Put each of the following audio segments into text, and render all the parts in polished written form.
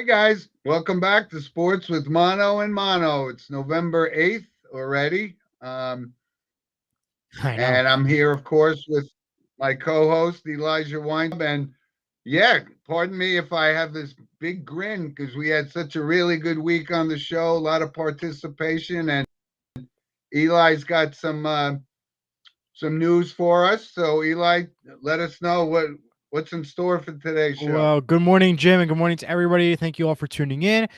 Hi, guys. Welcome back to Sports with Mono and Mono. It's November 8th already. I know. And I'm here, of course, with my co host, Elijah Weintraub. And yeah, pardon me if I have this big grin because we had such a really good week on the show, a lot of participation. And Eli's got some news for us. So, Eli, let us know what's in store for today's show. Well, good morning, Jim, and good morning to everybody. Thank you all for tuning in.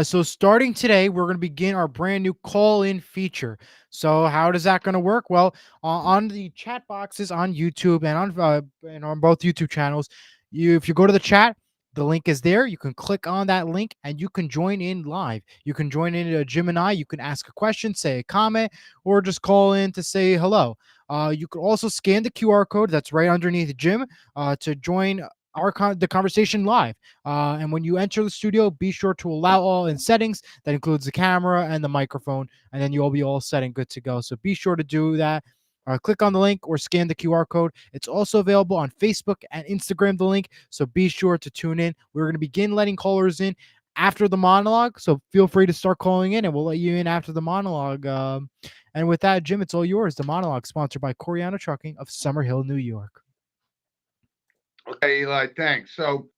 So, starting today, we're going to begin our brand new call-in feature. So, how does that going to work? Well, on the chat boxes on YouTube and on both YouTube channels, if you go to the chat, the link is there. You can click on that link and you can join in live. You can join in Jim and I. You can ask a question, say a comment, or just call in to say hello. You can also scan the QR code that's right underneath Jim to join the conversation live. And when you enter the studio, be sure to allow all in settings. That includes the camera and the microphone, and then you'll be all set and good to go. So be sure to do that. Click on the link or scan the QR code. It's also available on Facebook and Instagram, the link. So be sure to tune in. We're going to begin letting callers in after the monologue. So feel free to start calling in and we'll let you in after the monologue. And with that, Jim, it's all yours. The monologue sponsored by Coriano Trucking of Summerhill, New York. Okay, Eli, thanks. So,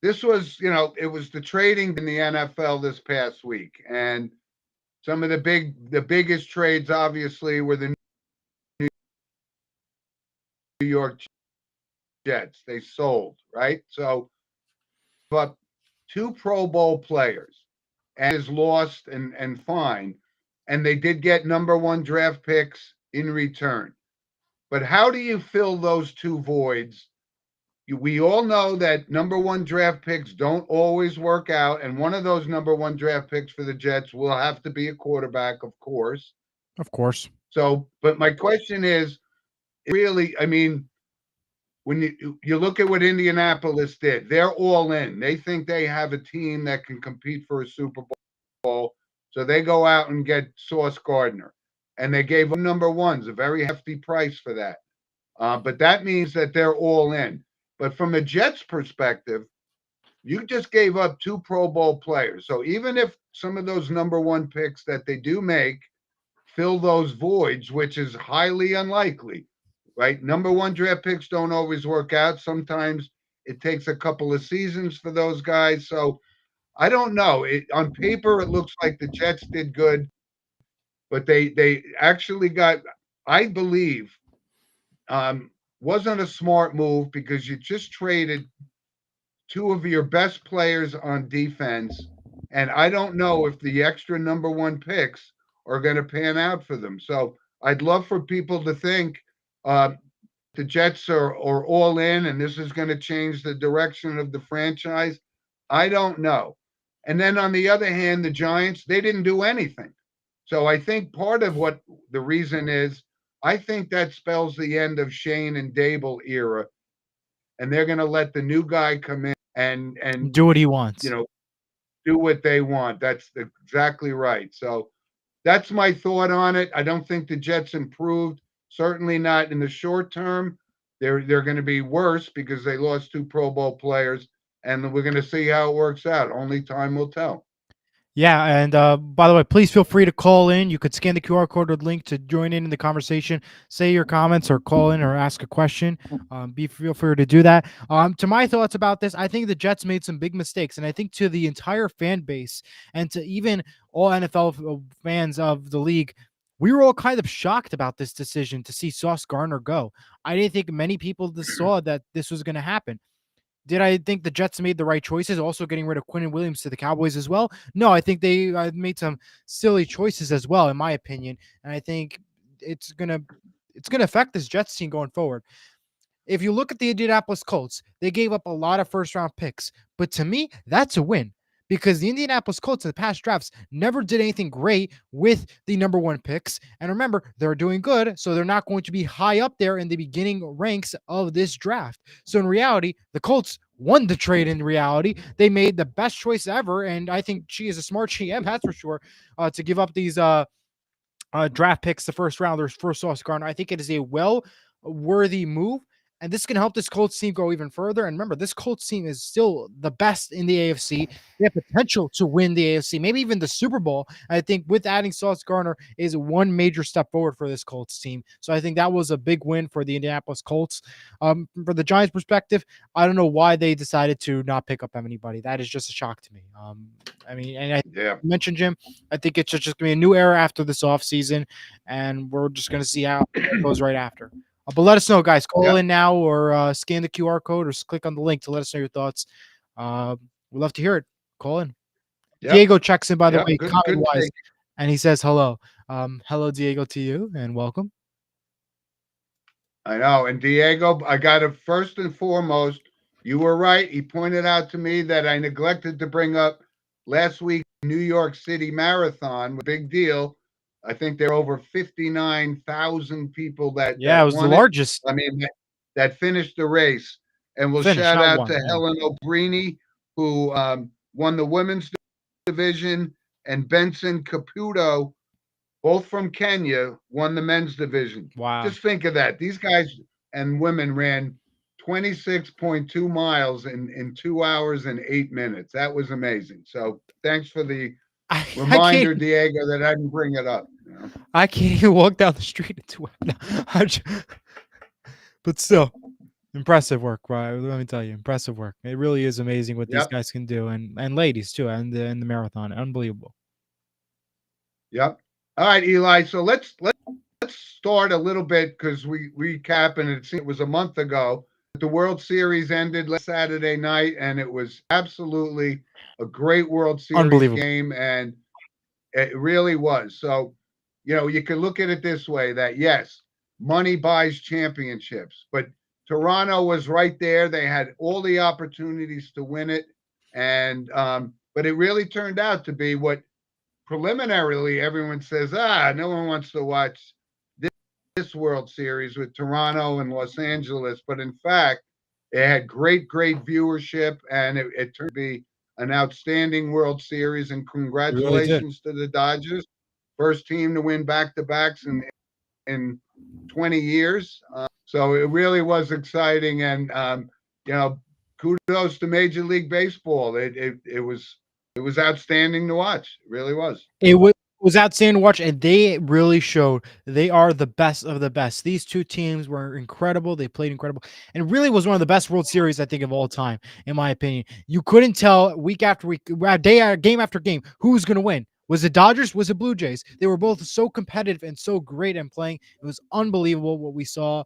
this was, it was the trading in the NFL this past week, and some of the biggest trades, obviously, were the New York Jets. They sold, right? So, but two Pro Bowl players, and is lost and fine, and they did get number one draft picks in return. But how do you fill those two voids? We all know that number one draft picks don't always work out. And one of those number one draft picks for the Jets will have to be a quarterback, of course. Of course. So, but my question is really, I mean, when you look at what Indianapolis did, they're all in. They think they have a team that can compete for a Super Bowl. So they go out and get Sauce Gardner. And they gave them number ones, a very hefty price for that. But that means that they're all in. But from a Jets perspective, you just gave up two Pro Bowl players. So even if some of those number one picks that they do make fill those voids, which is highly unlikely, right? Number one draft picks don't always work out. Sometimes it takes a couple of seasons for those guys. So I don't know. On paper, it looks like the Jets did good, but they actually got, I believe, wasn't a smart move because you just traded two of your best players on defense. And I don't know if the extra number one picks are going to pan out for them. So I'd love for people to think the Jets are all in and this is going to change the direction of the franchise. I don't know. And then on the other hand, the Giants, they didn't do anything. So I think part of what the reason is, I think that spells the end of Shane and Dable era, and they're going to let the new guy come in and Do what he you wants. know do what they want. That's exactly right. So that's my thought on it. I don't think the Jets improved. Certainly not in the short term. They're going to be worse because they lost two Pro Bowl players, and we're going to see how it works out. Only time will tell. Yeah, and by the way, please feel free to call in. You could scan the QR code or link to join in the conversation, say your comments, or call in or ask a question. Feel free to do that. To my thoughts about this, I think the Jets made some big mistakes, and I think to the entire fan base and to even all NFL fans of the league, we were all kind of shocked about this decision to see Sauce Gardner go. I didn't think many people saw that this was going to happen. Did I think the Jets made the right choices? Also, getting rid of Quinn and Williams to the Cowboys as well. No, I think they made some silly choices as well, in my opinion. And I think it's gonna affect this Jets team going forward. If you look at the Indianapolis Colts, they gave up a lot of first round picks, but to me, that's a win because the Indianapolis Colts in the past drafts never did anything great with the number one picks. And remember, they're doing good, so they're not going to be high up there in the beginning ranks of this draft. So in reality, the Colts won the trade in reality. They made the best choice ever, and I think she is a smart GM, that's for sure, to give up these draft picks, the first rounders for Sauce Gardner. I think it is a well worthy move. and this can help this Colts team go even further. And remember, this Colts team is still the best in the AFC. They have potential to win the AFC, maybe even the Super Bowl. I think with adding Sauce Gardner is one major step forward for this Colts team. So I think that was a big win for the Indianapolis Colts. For the Giants' perspective, I don't know why they decided to not pick up anybody. That is just a shock to me. I mean, and I mentioned Jim. I think it's just going to be a new era after this offseason, and we're just going to see how it goes right after. But let us know, guys. Call in now or scan the QR code or click on the link to let us know your thoughts. We'd love to hear it. Call in. Diego checks in, by the way, comment-wise, and he says hello. Hello, Diego, to you, and welcome. I know. And Diego, I got to first and foremost, you were right. He pointed out to me that I neglected to bring up last week's New York City Marathon. Big deal. I think there are over 59,000 people that it was the largest. I mean, that finished the race. And we'll shout out to Helen O'Brini, who won the women's division, and Benson Caputo, both from Kenya, won the men's division. Wow. Just think of that. These guys and women ran 26.2 miles in 2 hours and 8 minutes. That was amazing. So thanks for the reminder, Diego, that I didn't bring it up. You know? I can't even walk down the street in 2 hours. But still, impressive work, right? Let me tell you, impressive work. It really is amazing what these guys can do, and ladies too, and the marathon, unbelievable. Yep. All right, Eli. So let's start a little bit because we recap, and it was a month ago. The World Series ended last Saturday night, and it was absolutely a great World Series game, and it really was. So, you can look at it this way: that yes, money buys championships, but Toronto was right there. They had all the opportunities to win it, and but it really turned out to be what preliminarily everyone says, no one wants to watch this World Series with Toronto and Los Angeles. But in fact, it had great viewership, and it turned to be an outstanding World Series. And congratulations to the Dodgers, first team to win back-to-backs in 20 years. So it really was exciting, and kudos to Major League Baseball. It was outstanding to watch. It really was. It was outstanding to watch, and they really showed they are the best of the best. These two teams were incredible. They played incredible, and really was one of the best World Series, I think, of all time, in my opinion. You couldn't tell week after week, game after game, who's going to win. Was it Dodgers? Was it Blue Jays? They were both so competitive and so great in playing. It was unbelievable what we saw.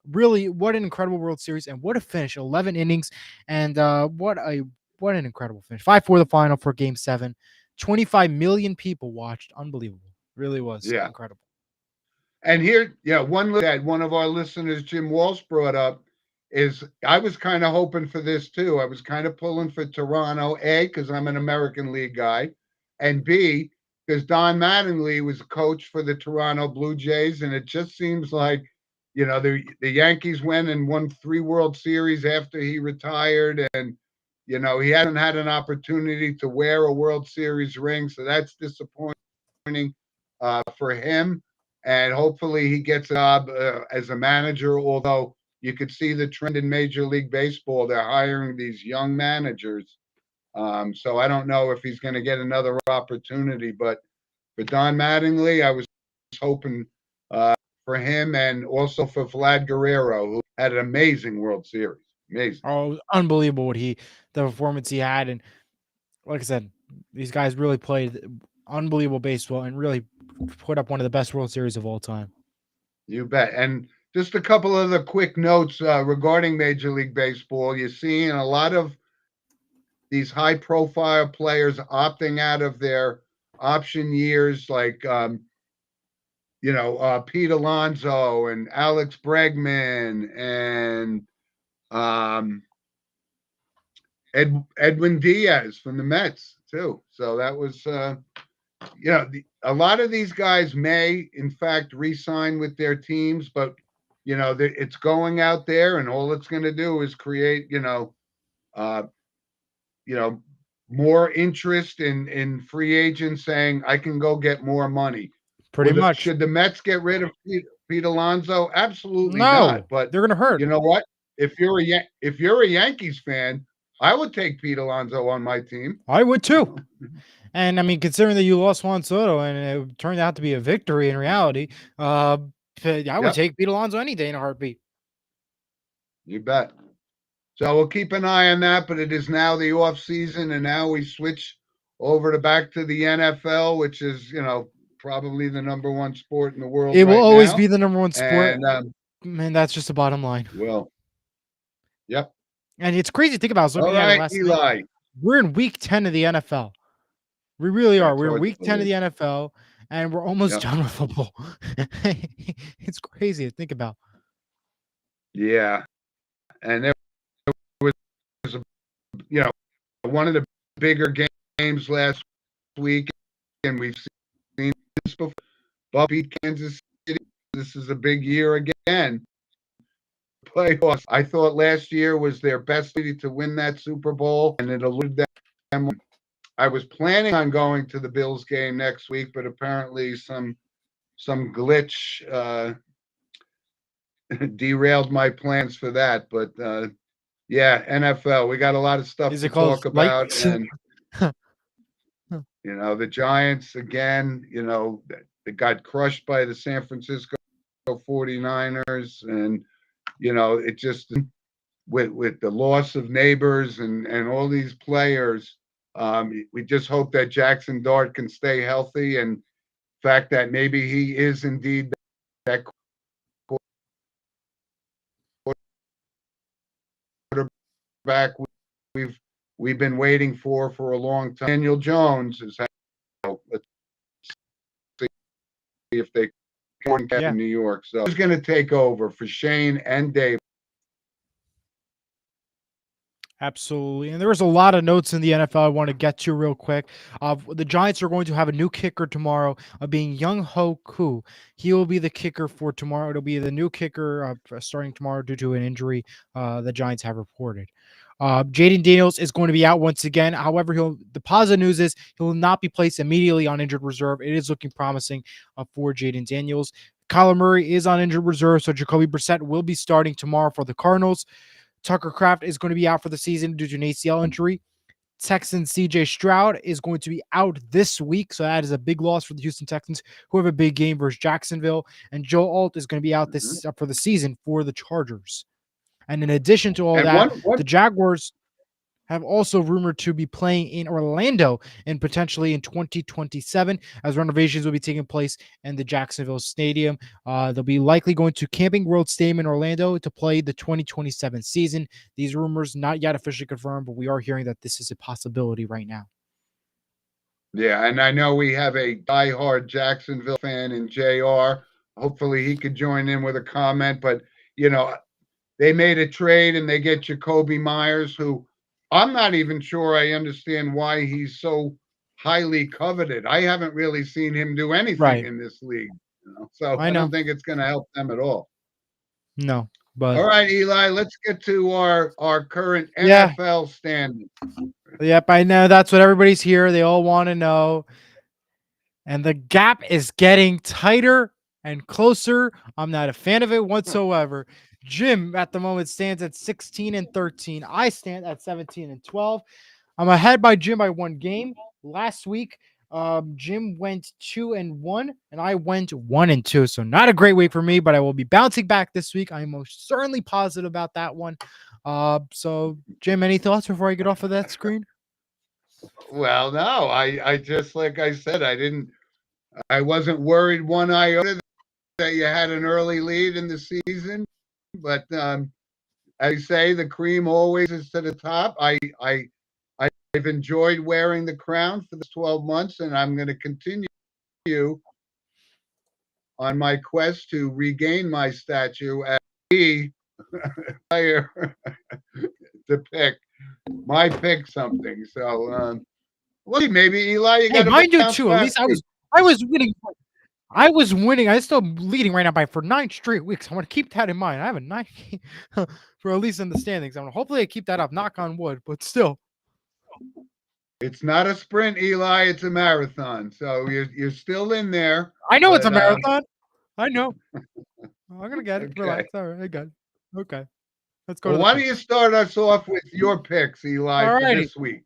Really, what an incredible World Series, and what a finish. 11 innings, and what an incredible finish. 5-4 the final for Game 7. 25 million people watched. Unbelievable. Really was incredible. And here, one that one of our listeners, Jim Walsh, brought up is I was kind of hoping for this too. I was kind of pulling for Toronto, A, because I'm an American League guy, and B, because Don Mattingly was a coach for the Toronto Blue Jays, and it just seems like, the Yankees went and won 3 World Series after he retired, and he hasn't had an opportunity to wear a World Series ring, so that's disappointing for him. And hopefully he gets a job as a manager, although you could see the trend in Major League Baseball. They're hiring these young managers. So I don't know if he's going to get another opportunity. But for Don Mattingly, I was hoping for him, and also for Vlad Guerrero, who had an amazing World Series. Amazing. Oh, unbelievable the performance he had. And like I said, these guys really played unbelievable baseball and really put up one of the best World Series of all time. You bet. And just a couple of the quick notes regarding Major League Baseball. You're seeing a lot of these high-profile players opting out of their option years, like Pete Alonso and Alex Bregman and Edwin Diaz from the Mets too. So that was, a lot of these guys may, in fact, re-sign with their teams, but it's going out there, and all it's going to do is create, more interest in free agents saying, I can go get more money. Pretty much. Should the Mets get rid of Pete Alonso? Absolutely not. But they're going to hurt. You know what? if you're a Yankees fan, I would take Pete Alonso on my team. I would too. And I mean, considering that you lost Juan Soto and it turned out to be a victory in reality, I would Yep, take Pete Alonso any day in a heartbeat. you bet. So we'll keep an eye on that, but it is now the off season, and now we switch over to back to the NFL, which is, probably the number one sport in the world It will right always now. be the number one sport, And man. That's just the bottom line. well, yep. And it's crazy to think about. I was All looking at it right, last night. Eli. We're in week 10 of the NFL. We really are. That's We're in hard to week 10 of believe. the NFL, and we're almost Yep. done with football. It's crazy to think about. Yeah, and there was, one of the bigger games last week, and we've seen this before. Buffalo beat Kansas City. This is a big year again. Playoffs. I thought last year was their best city to win that Super Bowl, and it eluded them. I was planning on going to the Bills game next week, but apparently some glitch derailed my plans for that. But yeah, NFL. We got a lot of stuff Is to it called talk light? about, and the Giants again. They got crushed by the San Francisco 49ers, and it just with the loss of Neighbors and all these players. We just hope that Jackson Dart can stay healthy, and the fact that maybe he is indeed that quarterback we've been waiting for a long time. Daniel Jones is let's see if they can get in New York. So who's going to take over for Shane and Dave? Absolutely. And there's a lot of notes in the NFL I want to get to real quick. The Giants are going to have a new kicker tomorrow, being Young Ho Koo. He will be the kicker for tomorrow. It'll be the new kicker starting tomorrow due to an injury the Giants have reported. Jaden Daniels is going to be out once again. However, the positive news is he will not be placed immediately on injured reserve. It is looking promising for Jaden Daniels. Kyler Murray is on injured reserve, so Jacoby Brissett will be starting tomorrow for the Cardinals. Tucker Kraft is going to be out for the season due to an ACL injury. Texan CJ Stroud is going to be out this week, so that is a big loss for the Houston Texans, who have a big game versus Jacksonville. And Joe Alt is going to be out this for the season for the Chargers. And in addition to all that, the Jaguars have also rumored to be playing in Orlando and potentially in 2027 as renovations will be taking place in the Jacksonville Stadium. They'll be likely going to Camping World Stadium in Orlando to play the 2027 season. These rumors not yet officially confirmed, but we are hearing that this is a possibility right now. Yeah, and I know we have a diehard Jacksonville fan in JR. Hopefully he could join in with a comment, but they made a trade and they get Jacoby Myers, who I'm not even sure I understand why he's so highly coveted. I haven't really seen him do anything in this league. So I don't think it's going to help them at all. No, but all right, Eli, let's get to our current NFL standing. Yep, I know that's what everybody's here. They all want to know. And the gap is getting tighter and closer. I'm not a fan of it whatsoever. Jim at the moment stands at 16-13. I stand at 17-12. I'm ahead by Jim by one game. Last week, Jim went 2-1, and I went 1-2. So not a great week for me, but I will be bouncing back this week. I'm most certainly positive about that one. So Jim, any thoughts before I get off of that screen? Well, no, I just, like I said, I wasn't worried one iota that you had an early lead in the season, but as you say, the cream always is to the top. I've enjoyed wearing the crown for the 12 months, and I'm going to continue on my quest to regain my statue as the player to pick. My pick something. So, well, maybe Eli, you got to mine do too. At least I was winning. I was winning. I still leading right now for 9 straight weeks. I want to keep that in mind. I have a 9 for at least in the standings. Hopefully I keep that up. Knock on wood, but still. It's not a sprint, Eli. It's a marathon. So you're still in there. I know it's a marathon. I know. I'm gonna get it. Okay. Relax. All right, I got it. Okay. Let's go Well, to the why don't you picks. start us off with your picks, Eli, All for righty. this week?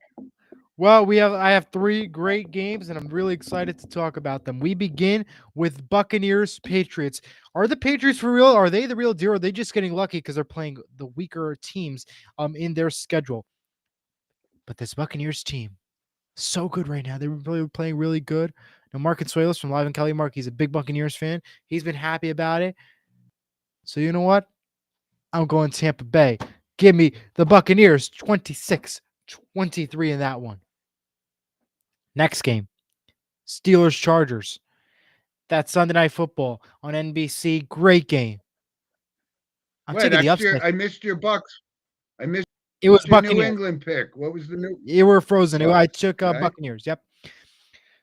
Well, I have three great games, and I'm really excited to talk about them. We begin with Buccaneers Patriots. Are the Patriots for real? Are they the real deal? Or are they just getting lucky because they're playing the weaker teams in their schedule? But this Buccaneers team, so good right now. They're really playing really good. Now, Mark Consuelos from Live and Kelly Mark, he's a big Buccaneers fan. He's been happy about it. So you know what? I'm going Tampa Bay. Give me the Buccaneers 26-23 in that one. Next game, Steelers Chargers. That's Sunday Night Football on NBC. Great game. I'm Wait, taking the upset. I missed your Bucks. I missed It was your New Buccaneers. England pick. What was the new? You were frozen. Bucks, I took okay. Buccaneers. Yep.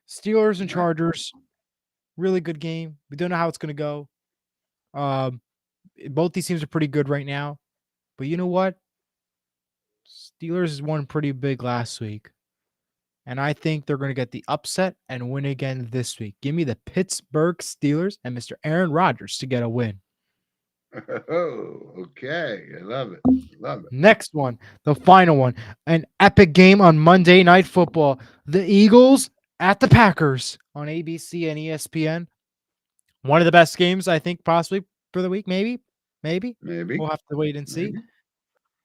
Steelers and All right. Chargers. Really good game. We don't know how it's going to go. Both these teams are pretty good right now. But you know what? Steelers won pretty big last week. And I think they're going to get the upset and win again this week. Give me the Pittsburgh Steelers and Mr. Aaron Rodgers to get a win. Oh, okay. I love it. Love it. Next one, the final one, an epic game on Monday Night Football. The Eagles at the Packers on ABC and ESPN. One of the best games, I think, possibly for the week. Maybe. Maybe. We'll have to wait and see.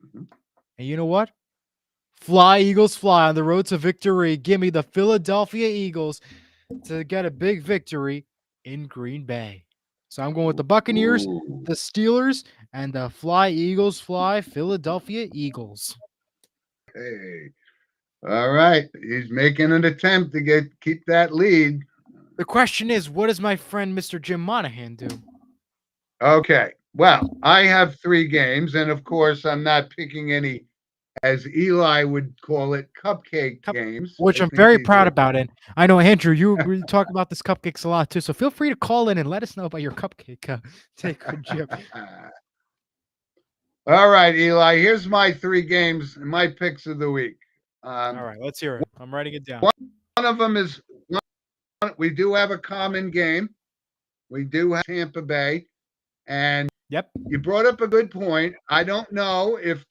Mm-hmm. And you know what? Fly, Eagles, fly on the road to victory. Give me the Philadelphia Eagles to get a big victory in Green Bay. So I'm going with the Buccaneers, Ooh. the Steelers, and the Fly, Eagles, fly, Philadelphia Eagles. Hey. All right. He's making an attempt to keep that lead. The question is, what does my friend Mr. Jim Monahan do? Okay. Well, I have 3 games, and of course, I'm not picking any, as Eli would call it, cupcake games. Which I'm very proud about. And I know, Andrew, you talk about this cupcakes a lot too. So feel free to call in and let us know about your cupcake take with Jim. All right, Eli. Here's my 3 games, my picks of the week. All right, let's hear it. I'm writing it down. One of them is we do have a common game. We do have Tampa Bay, and yep, you brought up a good point. I don't know if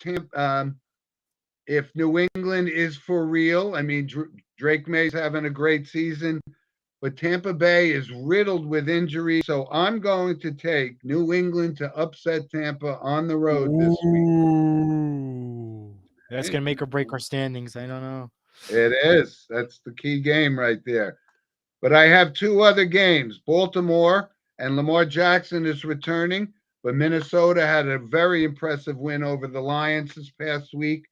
New England is for real. I mean, Drake May's having a great season, but Tampa Bay is riddled with injuries. So I'm going to take New England to upset Tampa on the road this week. That's going to make or break our standings. I don't know. It is. That's the key game right there. But I have 2 other games. Baltimore and Lamar Jackson is returning, but Minnesota had a very impressive win over the Lions this past week.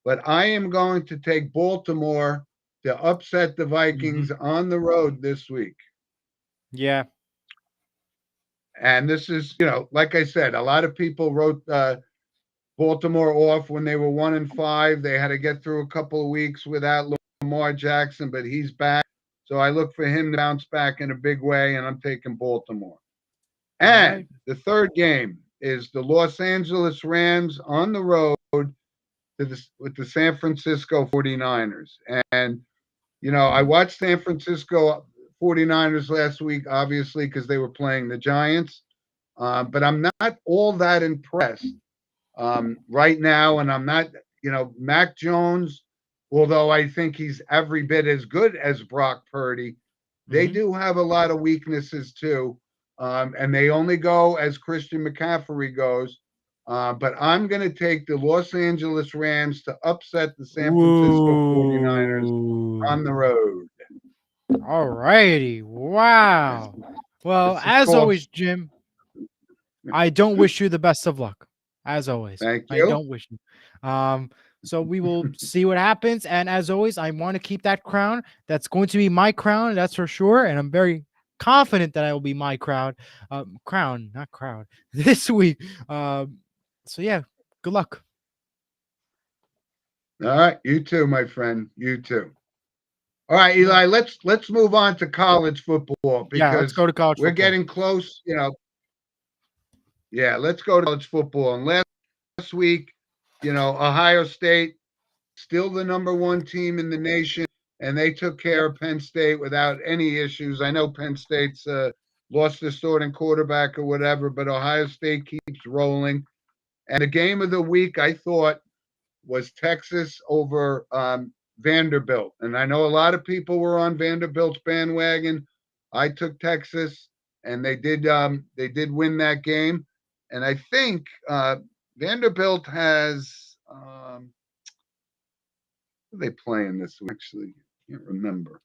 But I am going to take Baltimore to upset the Vikings on the road this week. Yeah. And this is, like I said, a lot of people wrote Baltimore off when they were 1-5. They had to get through a couple of weeks without Lamar Jackson, but he's back. So I look for him to bounce back in a big way, and I'm taking Baltimore. And the third game is the Los Angeles Rams on the road with the San Francisco 49ers. And, I watched San Francisco 49ers last week, obviously, because they were playing the Giants. But I'm not all that impressed right now. And I'm not, Mac Jones, although I think he's every bit as good as Brock Purdy, they do have a lot of weaknesses too. And they only go as Christian McCaffrey goes. But I'm going to take the Los Angeles Rams to upset the San Francisco 49ers on the road. All righty. Wow. Well, as always, Jim, I don't wish you the best of luck. As always. Thank you. I don't wish you. So we will see what happens. And as always, I want to keep that crown. That's going to be my crown, that's for sure. And I'm very confident that I will be my crown, not crowd, this week. So yeah, good luck. All right, you too, my friend. You too. All right, Eli, let's move on to college football because let's go to college we're football. getting close, Yeah, let's go to college football. And last week, Ohio State, still the number 1 team in the nation, and they took care of Penn State without any issues. I know Penn State's lost their starting quarterback or whatever, but Ohio State keeps rolling. And the game of the week, I thought, was Texas over Vanderbilt. And I know a lot of people were on Vanderbilt's bandwagon. I took Texas, and they did win that game. And I think Vanderbilt has who are they playing this week? Actually, I can't remember.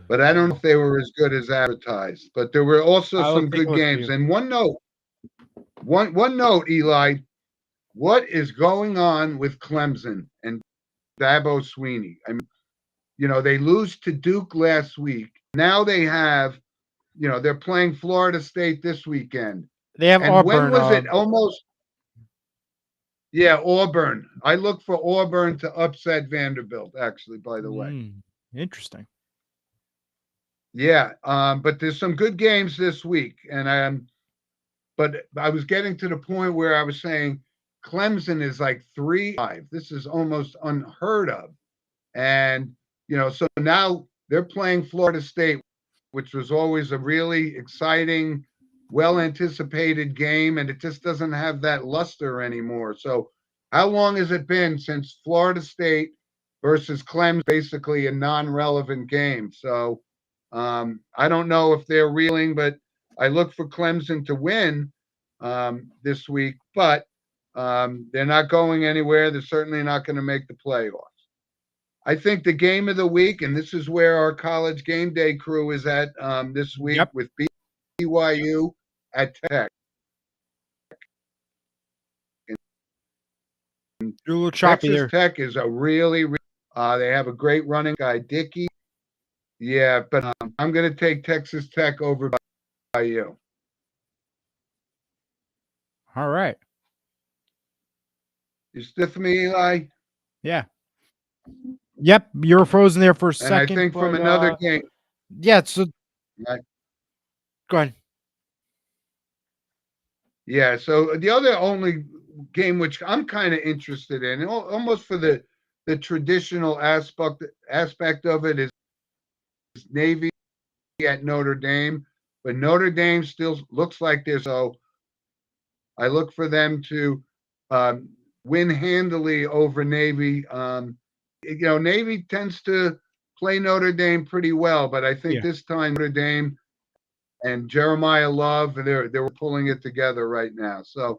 But I don't know if they were as good as advertised. But there were also I'll some take a good look for games. you. And one note, Eli, what is going on with Clemson and Dabo Sweeney? I mean, they lose to Duke last week. Now they have, they're playing Florida State this weekend. They have And when Auburn. was it almost? Yeah, Auburn. I look for Auburn to upset Vanderbilt, actually, by the way. Interesting. Yeah, but there's some good games this week. But I was getting to the point where I was saying Clemson is like 3-5. This is almost unheard of. And, so now they're playing Florida State, which was always a really exciting, well-anticipated game, and it just doesn't have that luster anymore. So how long has it been since Florida State versus Clemson, basically a non-relevant game? So I don't know if they're reeling, but I look for Clemson to win this week, but they're not going anywhere. They're certainly not going to make the playoffs. I think the game of the week, and this is where our college game day crew is at this week with BYU at Tech. You're a little choppy Texas there. Tech is a really they have a great running guy, Dickey. Yeah, but I'm going to take Texas Tech over BYU. All right. You stiff me, Eli? Yeah. Yep, you were frozen there for a And second. I think from another game. Yeah, so go ahead. Yeah, so the only game which I'm kind of interested in, almost for the traditional aspect of it, is Navy at Notre Dame. But Notre Dame still looks like they're so. I look for them to win handily over Navy. Navy tends to play Notre Dame pretty well, but I think this time Notre Dame and Jeremiah Love, they're pulling it together right now. So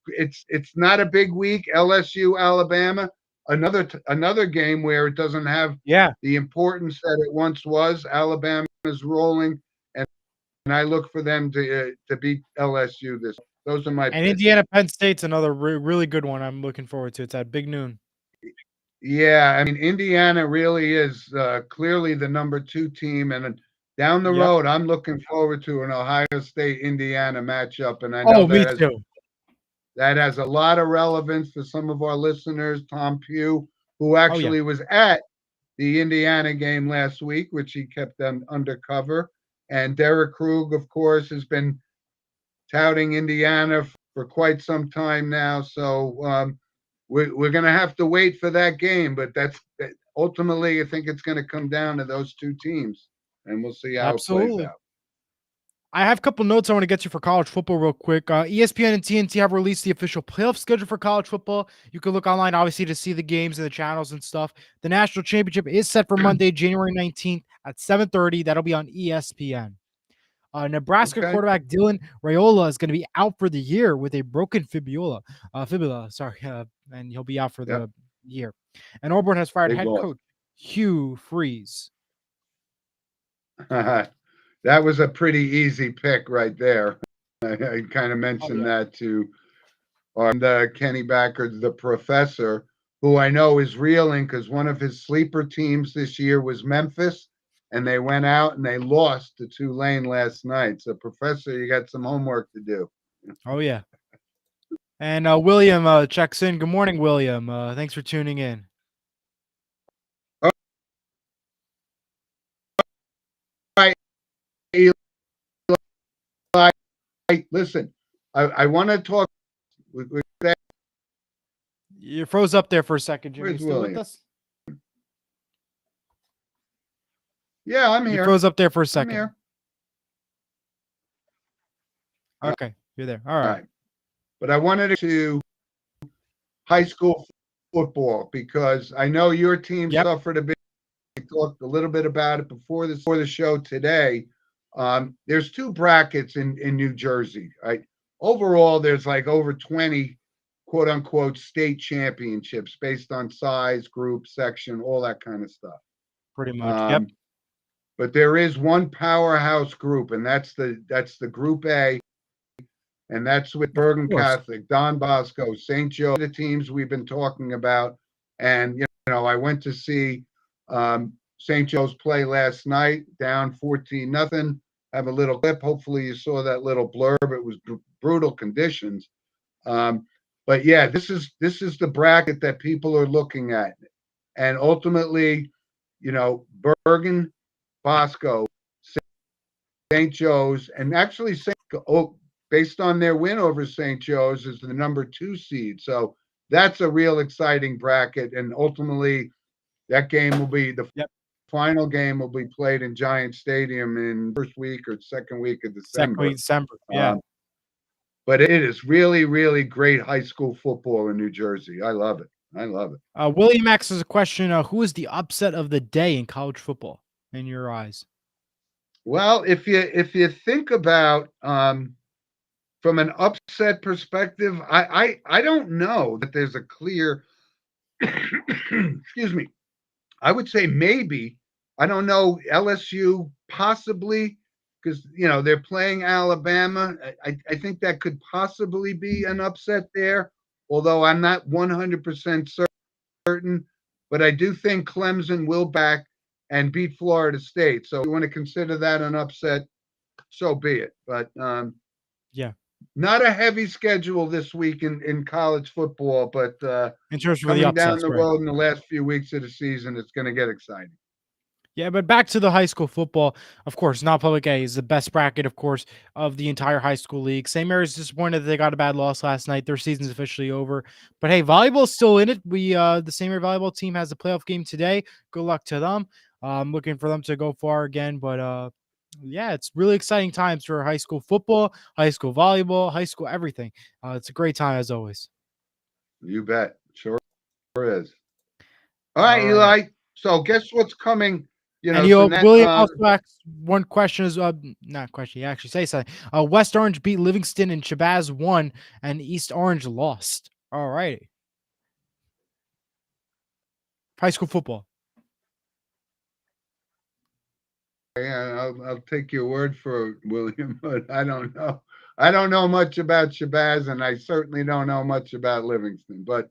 it's not a big week. LSU, Alabama, another game where it doesn't have the importance that it once was. Alabama is rolling, and I look for them to beat LSU this. Those are my and picks. Indiana Penn State's another really good one. I'm looking forward to. It's at big noon. Yeah, I mean Indiana really is clearly the number 2 team, and down the road, I'm looking forward to an Ohio State-Indiana matchup, and I know that has a lot of relevance for some of our listeners. Tom Pugh, who actually was at the Indiana game last week, which he kept them undercover, and Derek Krug, of course, has been touting Indiana for quite some time now. So we're going to have to wait for that game, but ultimately, I think it's going to come down to those 2 teams, and we'll see how it plays out. I have a couple notes I want to get to for college football real quick. ESPN and TNT have released the official playoff schedule for college football. You can look online, obviously, to see the games and the channels and stuff. The national championship is set for Monday, January 19th at 7:30. That'll be on ESPN. Nebraska quarterback Dylan Raiola is going to be out for the year with a broken fibula, and he'll be out for the year. And Auburn has fired head coach Hugh Freeze. That was a pretty easy pick right there. I kind of mentioned that to Kenny Backer, the professor, who I know is reeling because one of his sleeper teams this year was Memphis, and they went out and they lost to Tulane last night. So, Professor, you got some homework to do. Oh, yeah. And William checks in. Good morning, William. Thanks for tuning in. Listen, I want to talk. You froze up there for a second, Jimmy. Where's Still William? with us? Yeah, I'm here. You froze up there for a second. I'm here. Okay, you're there. All right. But I wanted to high school football, because I know your team Yep. suffered a bit. We talked a little bit about it before the show today. There's two brackets in New Jersey. Right? Overall, there's like over 20 quote unquote state championships based on size, group, section, all that kind of stuff. Pretty much. Yep. But there is one powerhouse group, and that's the Group A, and that's with Bergen Catholic, Don Bosco, St. Joe, the teams we've been talking about. And I went to see St. Joe's play last night, down 14-0. Have a little clip. Hopefully, you saw that little blurb. It was brutal conditions. But yeah, this is the bracket that people are looking at, and ultimately, Bergen, Bosco, St. Joe's, and actually based on their win over St. Joe's, is the number 2 seed. So that's a real exciting bracket, and ultimately, that game will be the final game will be played in Giant Stadium in first week or second week of December. Second week of December. Yeah. But it is really, really great high school football in New Jersey. I love it. William X has a question. Who is the upset of the day in college football in your eyes? Well, if you think about from an upset perspective, I don't know that there's a clear excuse me. I would say maybe, I don't know, LSU possibly, because they're playing Alabama. I think that could possibly be an upset there, although I'm not 100% certain. But I do think Clemson will back and beat Florida State. So if you want to consider that an upset, so be it. But not a heavy schedule this week in college football, but in terms of coming the upsets, down the road in the last few weeks of the season, it's going to get exciting. Yeah, but back to the high school football. Of course, not Public A is the best bracket, of course, of the entire high school league. St. Mary's disappointed that they got a bad loss last night. Their season's officially over. But hey, volleyball's still in it. The St. Mary volleyball team has a playoff game today. Good luck to them. I'm looking for them to go far again. But yeah, it's really exciting times for high school football, high school volleyball, high school everything. It's a great time as always. You bet. Sure is. All right, Eli. So guess what's coming? William also asks one question is not question. He actually say something. West Orange beat Livingston and Shabazz won, and East Orange lost. All right. High school football. Yeah, I'll take your word for it, William, but I don't know. I don't know much about Shabazz, and I certainly don't know much about Livingston. But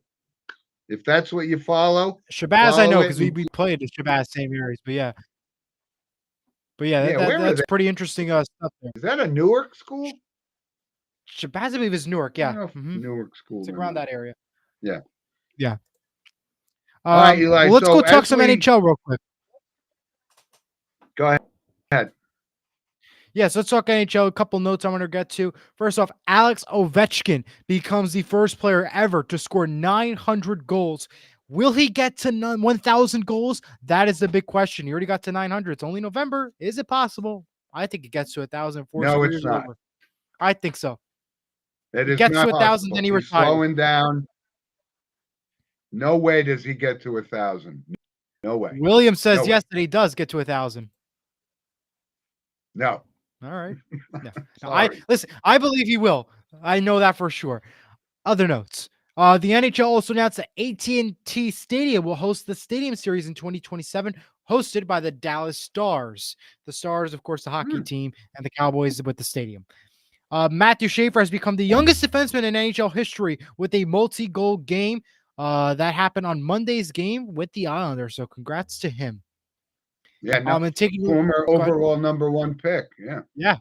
if that's what you follow, Shabazz, I know because we played at Shabazz St. Mary's, but yeah. That's pretty interesting stuff there. Is that a Newark school? Shabazz, I believe, is Newark. Yeah, Newark school. It's around that area. Yeah. All right, Eli. Well, let's go talk some NHL real quick. Go ahead. Yes, let's talk NHL. A couple notes I want to get to. First off, Alex Ovechkin becomes the first player ever to score 900 goals. Will he get to 1,000 goals? That is the big question. He already got to 900. It's only November. Is it possible? I think it gets to 1,000. No, it's not. I think so. It gets to 1,000, then he retires. Slowing down. No way does he get to 1,000. No way. William says yes, that he does get to 1,000. No. All right. No. I believe he will. I know that for sure. Other notes. The NHL also announced that AT&T Stadium will host the Stadium Series in 2027, hosted by the Dallas Stars. The Stars, of course, the hockey team, and the Cowboys with the stadium. Matthew Schaefer has become the youngest defenseman in NHL history with a multi-goal game. That happened on Monday's game with the Islanders, so congrats to him. Yeah, former overall number 1 pick. Yeah.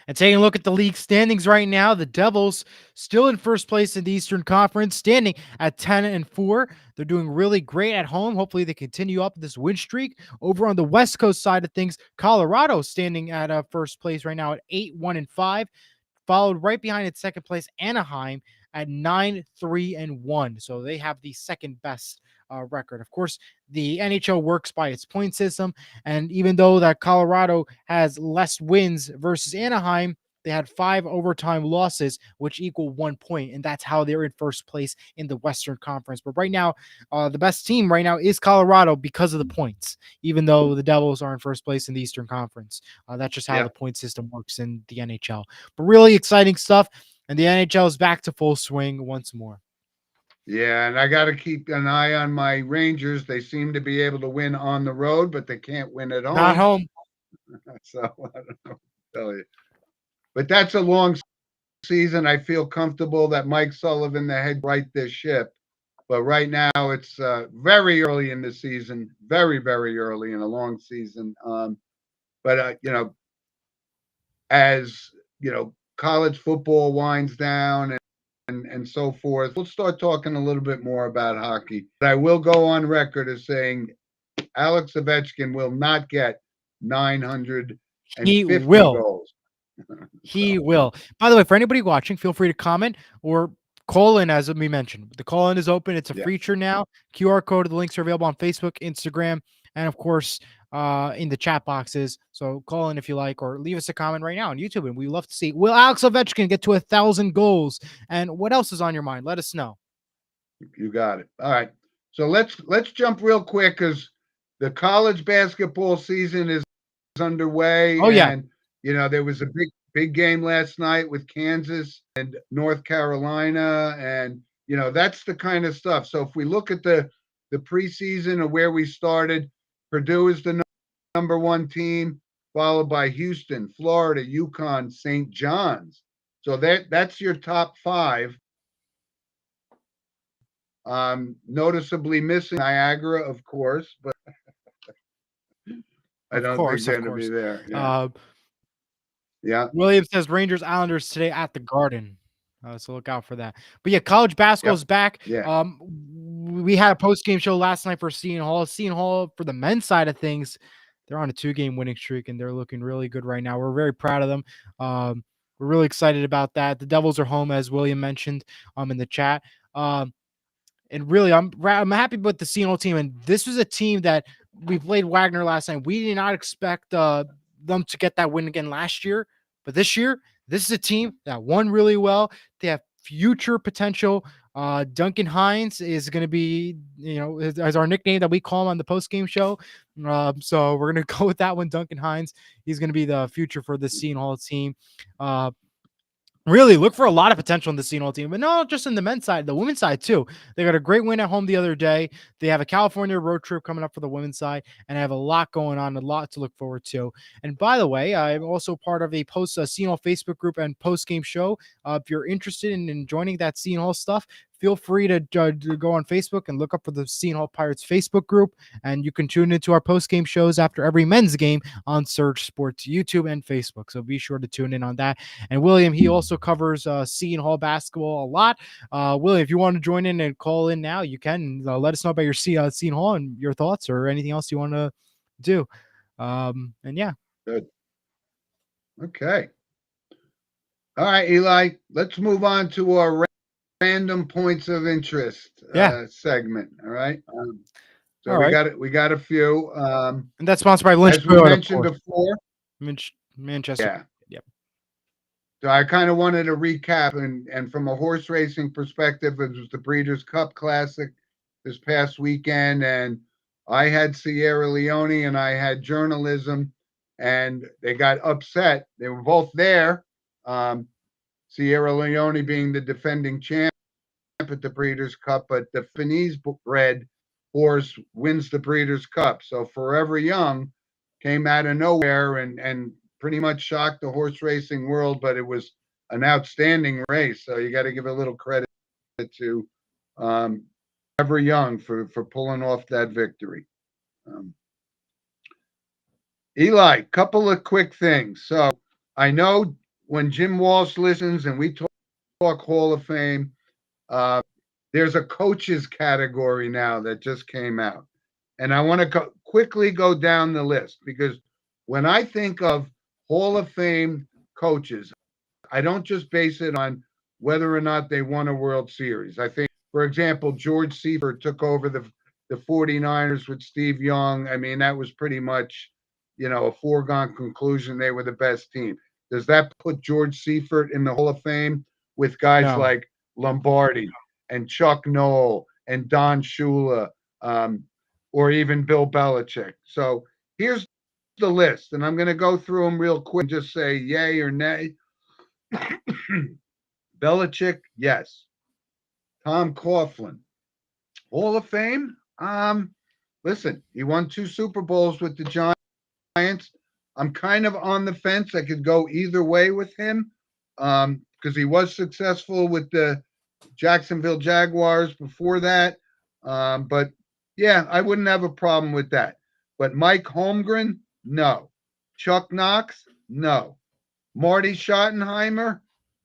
And taking a look at the league standings right now, the Devils still in first place in the Eastern Conference, standing at 10-4. They're doing really great at home. Hopefully they continue up this win streak. Over on the West Coast side of things, Colorado standing at first place right now at 8-1-5, followed right behind in second place Anaheim at 9-3-1. So they have the second best record. Of course, the NHL works by its point system, and even though that Colorado has less wins versus Anaheim, They had 5 overtime losses, which equal 1 point, and that's how they're in first place in the Western Conference. But right now, the best team right now is Colorado because of the points, even though the Devils are in first place in the Eastern Conference. That's just how Yeah. the point system works in the NHL. But really exciting stuff, and the NHL is back to full swing once more. Yeah, and I got to keep an eye on my Rangers. They seem to be able to win on the road, but they can't win at Not home. home. So I don't know what to tell you. But that's a long season. I feel comfortable that Mike Sullivan, the head, right this ship. But right now, it's very early in the season, very, very early in a long season. But as college football winds down and so forth, we'll start talking a little bit more about hockey. But I will go on record as saying Alex Ovechkin will not get 950 He will. goals. He will. By the way, for anybody watching, feel free to comment or call in, as we mentioned. The call in is open. It's a Yeah. feature now. QR code, the links are available on Facebook, Instagram, and of course, in the chat boxes. So call in if you like, or leave us a comment right now on YouTube. And we love to see, will Alex Ovechkin get to 1,000 goals? And what else is on your mind? Let us know. You got it. All right. So let's jump real quick because the college basketball season is underway. Oh, yeah. And there was a big game last night with Kansas and North Carolina, and that's the kind of stuff. So if we look at the preseason of where we started, Purdue is the number 1 team, followed by Houston, Florida, UConn, St. John's. So that's your top 5. Noticeably missing Niagara, of course, but I don't think they're going to be there. Yeah. Yeah. William says Rangers Islanders today at the Garden. So look out for that. But yeah, college basketball is back. Yeah. We had a post game show last night for Seton Hall. Seton Hall, for the men's side of things, they're on a 2-game winning streak and they're looking really good right now. We're very proud of them. We're really excited about that. The Devils are home, as William mentioned in the chat. And really, I'm happy with the Seton Hall team. And this was a team that we played Wagner last night. We did not expect them to get that win again last year. But this year, this is a team that won really well. They have future potential. Duncan Hines is going to be, as our nickname that we call him on the post-game show. So we're going to go with that one, Duncan Hines. He's going to be the future for the Seton Hall team. Really look for a lot of potential in the Seton Hall team, but not just in the men's side, the women's side too. They got a great win at home the other day. They have a California road trip coming up for the women's side, and I have a lot going on, a lot to look forward to. And by the way, I'm also part of a Seton Hall Facebook group and post-game show. If you're interested in joining that Seton Hall stuff, feel free to go on Facebook and look up for the Seton Hall Pirates Facebook group, and you can tune into our post-game shows after every men's game on Surge Sports YouTube and Facebook. So be sure to tune in on that. And William, he also covers Seton Hall basketball a lot. William, if you want to join in and call in now, you can. Let us know about your Seton Hall and your thoughts or anything else you want to do. And yeah. Good. Okay. All right, Eli, let's move on to our random points of interest segment. All right. So we got a few. And that's sponsored by Lynch. As we mentioned before. Manchester. Yeah. So I kind of wanted to recap, and from a horse racing perspective, it was the Breeders' Cup Classic this past weekend, and I had Sierra Leone and I had journalism, and they got upset. They were both there. Sierra Leone being the defending champ at the Breeders' Cup, but the Finese bred horse wins the Breeders' Cup. So Forever Young came out of nowhere and pretty much shocked the horse racing world, but it was an outstanding race. So you got to give a little credit to Forever Young for pulling off that victory. Eli, couple of quick things. So I know when Jim Walsh listens and we talk Hall of Fame, there's a coaches category now that just came out. And I want to quickly go down the list because when I think of Hall of Fame coaches, I don't just base it on whether or not they won a World Series. I think, for example, George Seifert took over the 49ers with Steve Young. I mean, that was pretty much, a foregone conclusion. They were the best team. Does that put George Seifert in the Hall of Fame with guys No. like Lombardi and Chuck Noll and Don Shula, or even Bill Belichick? So here's the list, and I'm going to go through them real quick and just say yay or nay. Belichick, yes. Tom Coughlin, Hall of Fame. Listen, he won 2 Super Bowls with the Giants. I'm kind of on the fence. I could go either way with him, because he was successful with the Jacksonville Jaguars before that. But yeah, I wouldn't have a problem with that. But Mike Holmgren, no. Chuck Knox, no. Marty Schottenheimer,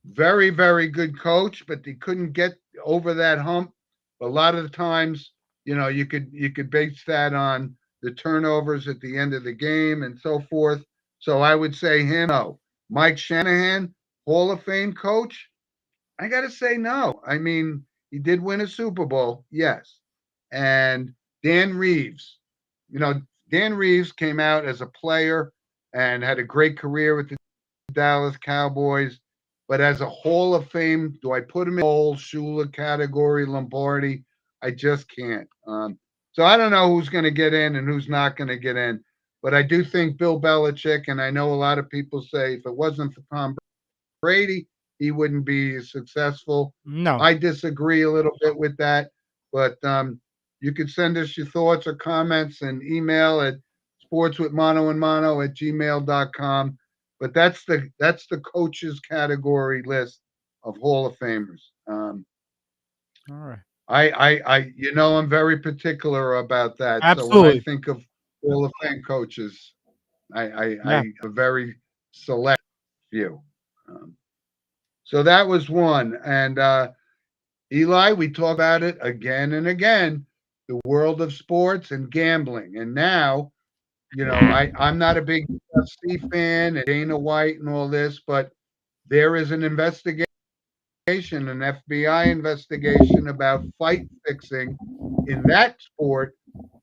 very, very good coach, but he couldn't get over that hump. A lot of the times, you could base that on the turnovers at the end of the game and so forth. So I would say him, no. Mike Shanahan, Hall of Fame coach, I got to say no. I mean, he did win a Super Bowl, yes. And Dan Reeves, Dan Reeves came out as a player and had a great career with the Dallas Cowboys. But as a Hall of Fame, do I put him in the old Shula category, Lombardi? I just can't. So I don't know who's going to get in and who's not going to get in. But I do think Bill Belichick, and I know a lot of people say if it wasn't for Tom Brady, he wouldn't be successful. No. I disagree a little bit with that. But you could send us your thoughts or comments and email at sportswithmonoandmono@gmail.com. But that's the coaches category list of Hall of Famers. All right. I'm very particular about that. So when I Absolutely. think of Hall of Fame coaches, I Yeah. a very select few. So that was one. And Eli, we talk about it again and again, the world of sports and gambling. And now, I'm not a big UFC fan and Dana White and all this, but there is an investigation, an FBI investigation about fight fixing in that sport.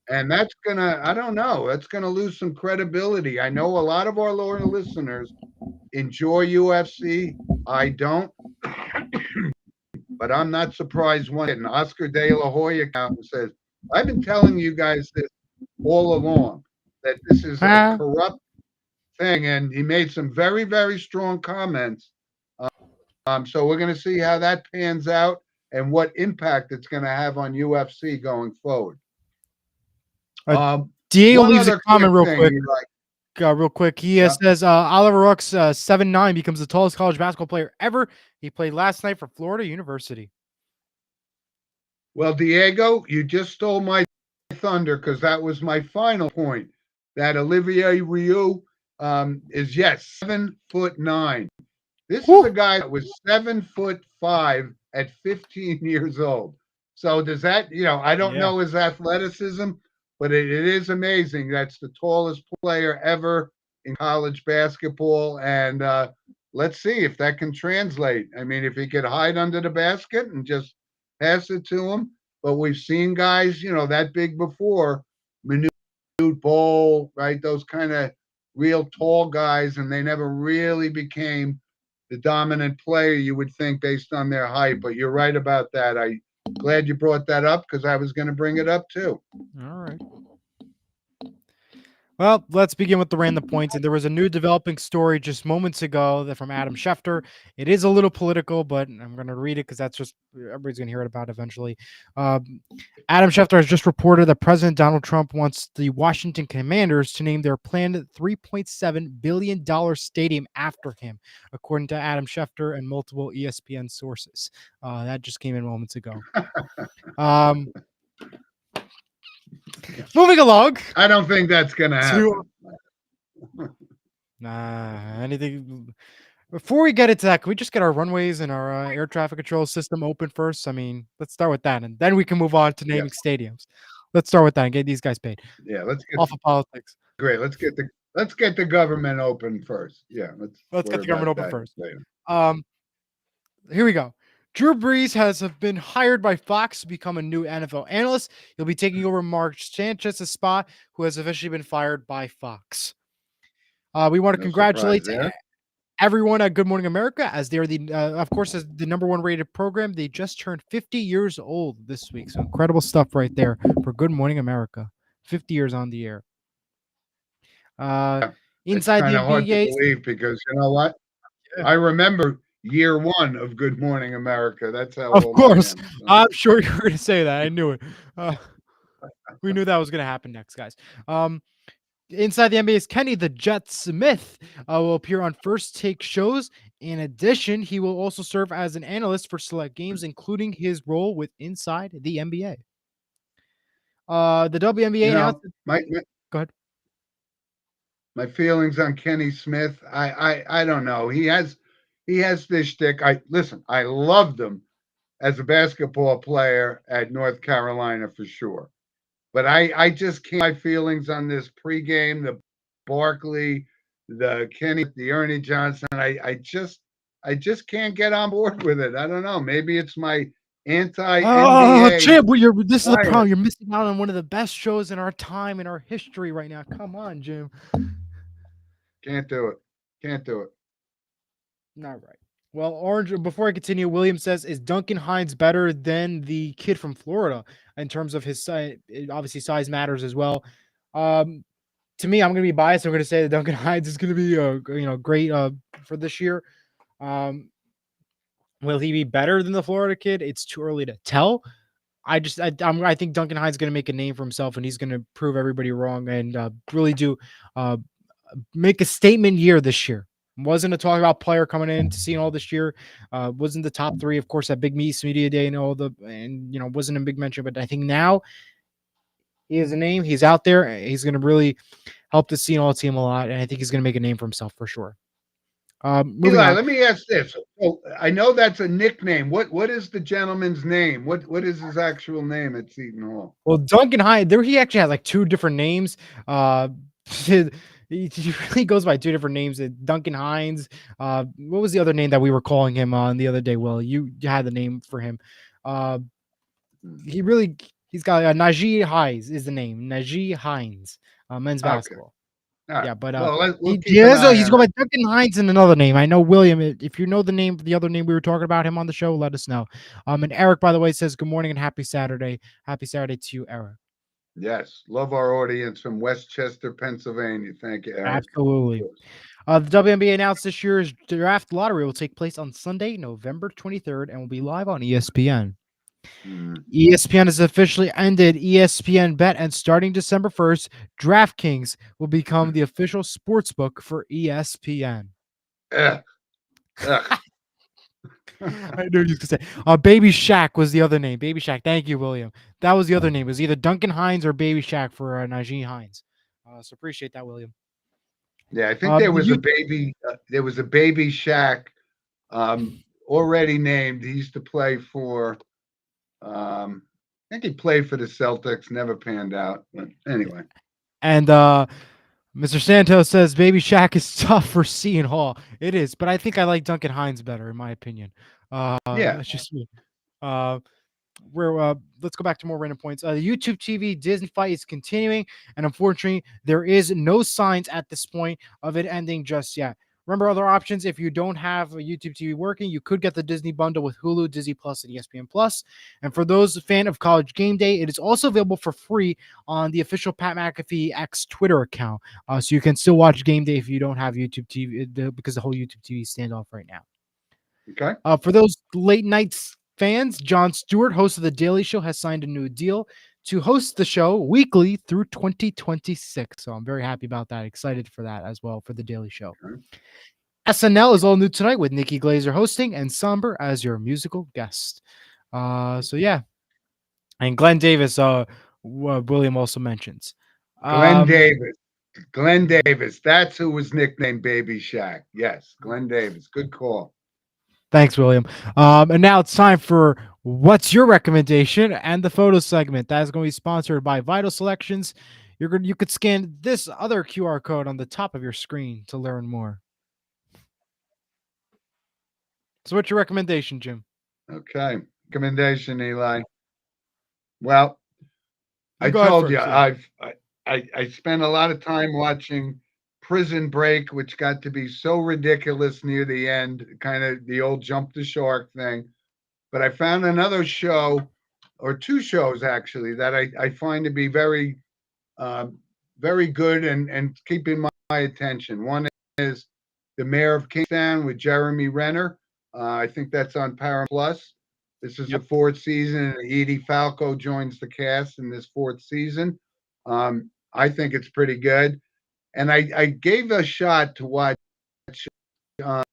And that's I don't know, that's gonna lose some credibility. I know a lot of our loyal listeners enjoy UFC. I don't, but I'm not surprised one. And Oscar De La Hoya comes and says, I've been telling you guys this all along, that this is a corrupt thing. And he made some very, very strong comments. So we're going to see how that pans out and what impact it's going to have on UFC going forward. Diego One leaves a other comment quick real thing, quick. Real quick. He says Oliver Rooks, 7'9", becomes the tallest college basketball player ever. He played last night for Florida University. Well, Diego, you just stole my thunder, because that was my final point. That Olivier Rioux is 7'9". This is a guy that was 7'5" at 15 years old. So does that, I don't know his athleticism, but it is amazing. That's the tallest player ever in college basketball. And let's see if that can translate. I mean, if he could hide under the basket and just pass it to him. But we've seen guys, that big before, Manute Bol, right? Those kind of real tall guys, and they never really became the dominant player you would think based on their height. But you're right about that. I'm glad you brought that up, because I was going to bring it up too. All right. Well, let's begin with the random points. And there was a new developing story just moments ago that from Adam Schefter. It is a little political, but I'm going to read it because that's just everybody's going to hear it about eventually. Adam Schefter has just reported that President Donald Trump wants the Washington Commanders to name their planned $3.7 billion stadium after him, according to Adam Schefter and multiple ESPN sources. That just came in moments ago. Moving along. I don't think that's going to happen. Anything. Before we get into that, can we just get our runways and our air traffic control system open first? I mean, let's start with that, and then we can move on to naming stadiums. Let's start with that and get these guys paid. Yeah, let's get off of politics. Great. Let's get the government open first. Yeah, let's get the government open first. Later. Here we go. Drew Brees has been hired by Fox to become a new NFL analyst. He'll be taking over Mark Sanchez's spot, who has officially been fired by Fox. We want to congratulate everyone at Good Morning America, as they're of course, as the number one rated program. They just turned 50 years old this week. So incredible stuff right there for Good Morning America. 50 years on the air. Yeah, it's Inside the kind of hard to NBA, believe because you know what? yeah, I remember year one of Good Morning America. That's how of old I course, am. So. I'm sure you were going to say that. I knew it. Uh, we knew that was going to happen next, guys. Inside the NBA's Kenny the Jet Smith will appear on First Take shows. In addition, he will also serve as an analyst for select games, including his role with Inside the NBA. The WNBA You announced. know, my Go ahead. my feelings on Kenny Smith. I don't know. He has this shtick. I listen. I loved him as a basketball player at North Carolina for sure. But I just can't my feelings on this pregame, the Barkley, the Kenny, the Ernie Johnson. I just can't get on board with it. I don't know. Maybe it's my anti Oh, NBA Jim, this is the bias. problem. You're missing out on one of the best shows in our time, in our history right now. Come on, Jim. Can't do it. Can't do it. Not right. Well, Orange, before I continue, William says, is Duncan Hines better than the kid from Florida in terms of his size? Obviously, size matters as well. Um, to me, I'm going to be biased. I'm going to say that Duncan Hines is going to be, great for this year. Will he be better than the Florida kid? It's too early to tell. I think Duncan Hines is going to make a name for himself, and he's going to prove everybody wrong and really do uh, make a statement year this year. Wasn't a talk about player coming in to see all this year. Wasn't the top three, of course, at Big Media Day and wasn't a big mention. But I think now he has a name. He's out there. He's going to really help the CNL team a lot, and I think he's going to make a name for himself for sure. Moving Eli, on. let me ask this. Oh, I know that's a nickname. What is the gentleman's name? What is his actual name at Seton Hall? Well, Duncan Hines, he actually has like two different names. He really goes by two different names. Duncan Hines. What was the other name that we were calling him on the other day? Well, you had the name for him. Uh, he's got Najee Hines is the name. Najee Hines, men's Okay. basketball. All right. Yeah, but Well, we'll he keep an eye he's on going by that. Duncan Hines and another name. I know William. If you know the other name we were talking about him on the show, let us know. And Eric, by the way, says good morning and happy Saturday. Happy Saturday to you, Eric. Yes. Love our audience from Westchester, Pennsylvania. Thank you, Eric. Absolutely. The WNBA announced this year's draft lottery will take place on Sunday, November 23rd, and will be live on ESPN. Mm. ESPN has officially ended ESPN Bet, and starting December 1st, DraftKings will become the official sports book for ESPN. Ugh. Ugh. I knew you was going to say. Baby Shaq was the other name. Baby Shaq. Thank you, William. That was the other name. It was either Duncan Hines or Baby Shaq for Najee Hines. So appreciate that, William. Yeah, I think there was You a baby. There was a baby Shaq already named. He used to play for. I think he played for the Celtics. Never panned out. But anyway. And Mr. Santos says Baby Shaq is tough for Seton Hall. It is, but I think I like Duncan Hines better, in my opinion. Yeah. That's just me. Let's go back to more random points. The YouTube TV Disney fight is continuing, and unfortunately, there is no signs at this point of it ending just yet. Remember other options. If you don't have a YouTube TV working, you could get the Disney bundle with Hulu, Disney Plus, and ESPN Plus. And for those fan of College Game Day, it is also available for free on the official Pat McAfee X Twitter account. So you can still watch Game Day if you don't have YouTube TV because the whole YouTube TV is standoff right now. Okay. For those late nights fans, Jon Stewart, host of The Daily Show, has signed a new deal to host the show weekly through 2026. So I'm very happy about that. Excited for that as well for The Daily Show. Okay. SNL is all new tonight with Nikki Glazer hosting and Somber as your musical guest. So yeah. And Glenn Davis, William also mentions. Glenn Davis. Glenn Davis. That's who was nicknamed Baby Shaq. Yes, Glenn Davis. Good call. Thanks, William. And now it's time for What's Your Recommendation and the photo segment. That is going to be sponsored by Vital Selections. You could scan this other QR code on the top of your screen to learn more. So what's your recommendation, Jim? Okay. Recommendation, Eli. Well, You I go ahead told you first, yeah. I spent a lot of time watching Prison Break, which got to be so ridiculous near the end, kind of the old jump the shark thing. But I found another show, or two shows actually, that I find to be um, very good and keeping my attention. One is The Mayor of Kingstown with Jeremy Renner. I think that's on Paramount Plus. This is the Yep. fourth season, and Edie Falco joins the cast in this fourth season. I think it's pretty good. And I gave a shot to watch um,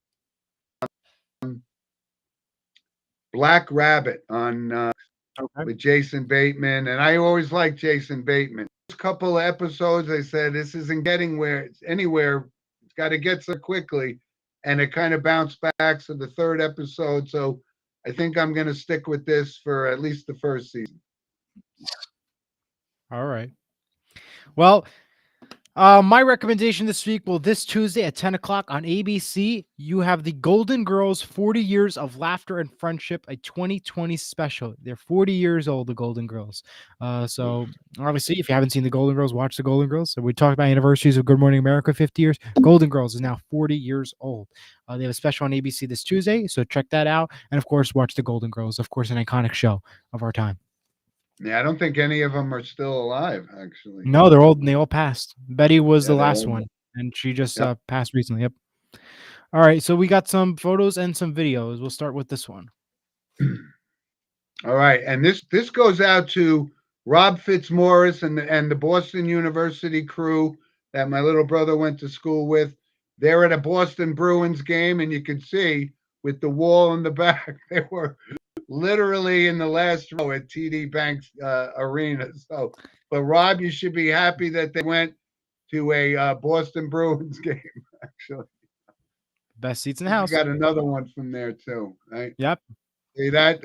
Black Rabbit on Okay. with Jason Bateman, and I always liked Jason Bateman. First couple of episodes, I said this isn't getting where it's anywhere. It's got to get so quickly, and it kind of bounced back to the third episode. So I think I'm going to stick with this for at least the first season. All right. Well, my recommendation this week, well, this Tuesday at 10 o'clock on ABC, you have the Golden Girls 40 Years of Laughter and Friendship, a 2020 special. They're 40 years old, the Golden Girls. So obviously, if you haven't seen the Golden Girls, watch the Golden Girls. So we talked about anniversaries of Good Morning America, 50 years. Golden Girls is now 40 years old. They have a special on ABC this Tuesday, so check that out. And of course, watch the Golden Girls, of course, an iconic show of our time. Yeah, I don't think any of them are still alive, actually. No, they're old and they all passed. Betty was the Yeah, last one, and she just Yep. passed recently. Yep. All right, so we got some photos and some videos. We'll start with this one. All right, and this goes out to Rob Fitzmaurice and the Boston University crew that my little brother went to school with. They're at a Boston Bruins game, and you can see with the wall in the back, they were literally in the last row at TD Bank Arena. So, but Rob, you should be happy that they went to a Boston Bruins game. Actually, Best seats in the you house. got another one from there too, right? Yep. See that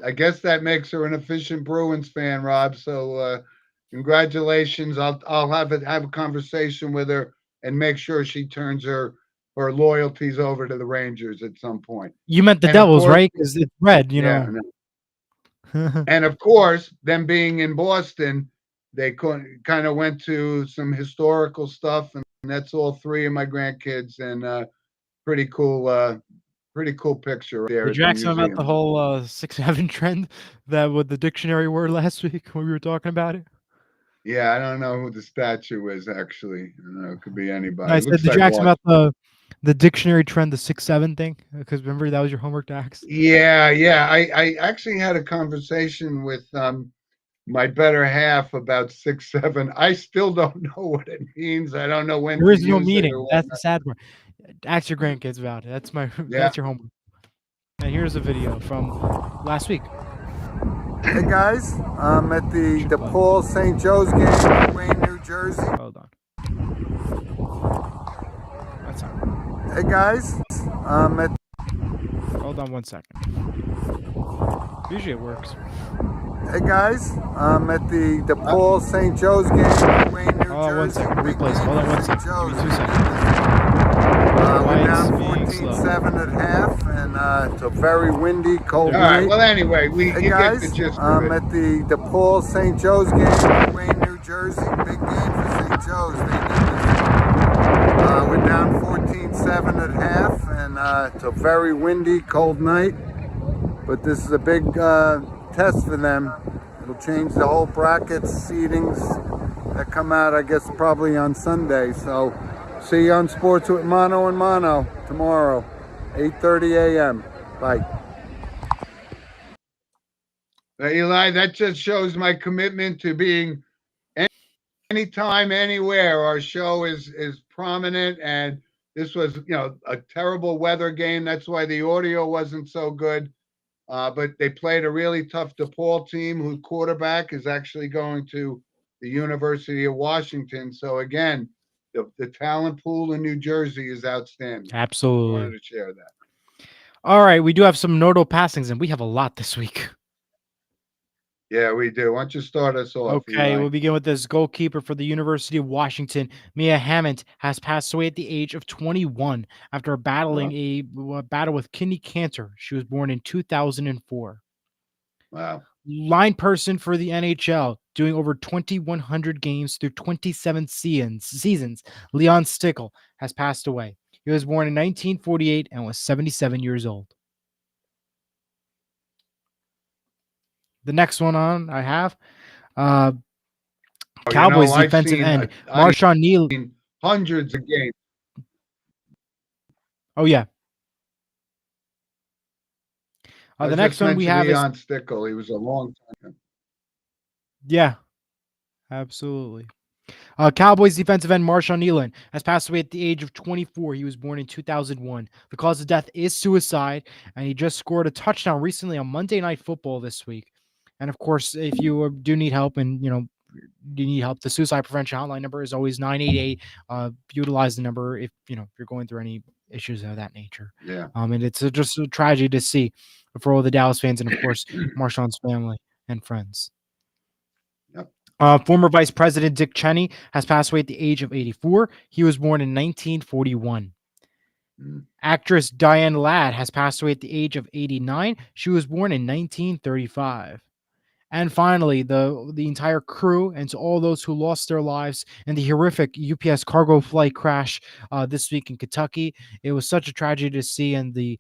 I guess that makes her an efficient Bruins fan, Rob. So congratulations. I'll have a conversation with her and make sure she turns her loyalties over to the Rangers at some point. You meant the And of Devils, course, right? Because it's red, you yeah. know. And of course, them being in Boston, they kind of went to some historical stuff, and that's all three of my grandkids, and pretty cool picture there Did at you the ask them about the museum. whole 6'7" trend that with the dictionary word last week when we were talking about it? Yeah, I don't know who the statue is actually. I don't know, it could be anybody. I It said, looks did like you ask them one. about the dictionary trend, the 6'7" thing? Because remember that was your homework to ask. Yeah. I actually had a conversation with my better half about 6'7". I still don't know what it means. I don't know when There to is no use it meaning. or That's the whatnot. sad part. Ask your grandkids about it. That's my Yeah. that's your homework. And here's a video from last week. Hey guys, I'm at the DePaul St. Joe's game in Wayne, New Jersey. Hold on. That's not. Hey guys, I'm at Hold on 1 second. Usually it works. Hey guys, I'm at the DePaul St. Joe's game in Wayne, New Hold on 1 Jersey. second. Big Replace. game Hold on for 1 St. second. Give me Joe's. 2 seconds. We're It's down being slow. 14-7 at half, and it's a very windy, cold All right. night. Well, anyway, Hey you get the guys, gist of I'm it. at the DePaul St. Joe's game in Wayne, New Jersey. Big game for St. Joe's. They need it. We're down 14-7 at half, and it's a very windy, cold night. But this is a big test for them. It'll change the whole brackets, seedings that come out, I guess, probably on Sunday. So see you on Sports with Mono and Mono tomorrow, 8:30 a.m. Bye. Eli, that just shows my commitment to being anytime, anywhere. Our show is prominent, and this was, a terrible weather game. That's why the audio wasn't so good. But they played a really tough DePaul team whose quarterback is actually going to the University of Washington. So again, the talent pool in New Jersey is outstanding. I Absolutely. wanted to share that. All right, we do have some notable passings, and we have a lot this week. Yeah, we do. Why don't you start us off? Okay, Eli? we'll begin with this goalkeeper for the University of Washington. Mia Hammond has passed away at the age of 21 after battling a battle with kidney cancer. She was born in 2004. Wow. Line person for the NHL. doing over 2,100 games through 27 seasons. Leon Stickle has passed away. He was born in 1948 and was 77 years old. The next one on I have Cowboys I've defensive seen end Marshawn Neal. hundreds of games. Oh yeah. I The next just one we mentioned have Leon Stickle. He was a long time. yeah, absolutely. Cowboys defensive end Marshawn Nealon has passed away at the age of 24. He was born in 2001. The cause of death is suicide, and he just scored a touchdown recently on Monday Night Football this week. And of course, if you do need help and you need help, the suicide prevention hotline number is always 988. Utilize the number if you're going through any issues of that nature. Yeah. And it's just a tragedy to see for all the Dallas fans and of course Marshawn's family and friends. Former Vice President Dick Cheney has passed away at the age of 84. He was born in 1941. Actress Diane Ladd has passed away at the age of 89. She was born in 1935. And finally, the entire crew and to all those who lost their lives in the horrific UPS cargo flight crash this week in Kentucky. It was such a tragedy to see, and the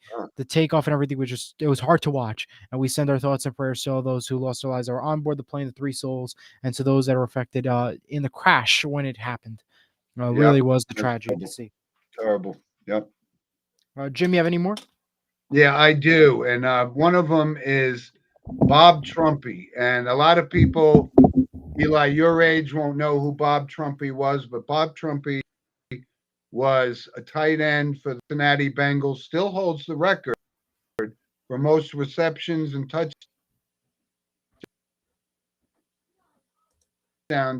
takeoff and everything it was hard to watch. And we send our thoughts and prayers to all those who lost their lives that were on board the plane, the 3 souls, and to those that were affected in the crash when it happened. Really was the tragedy to see. Terrible. Yep. Jim, you have any more? Yeah, I do. And one of them is Bob Trumpy. And a lot of people, Eli, your age won't know who Bob Trumpy was, but Bob Trumpy was a tight end for the Cincinnati Bengals, still holds the record for most receptions and touchdowns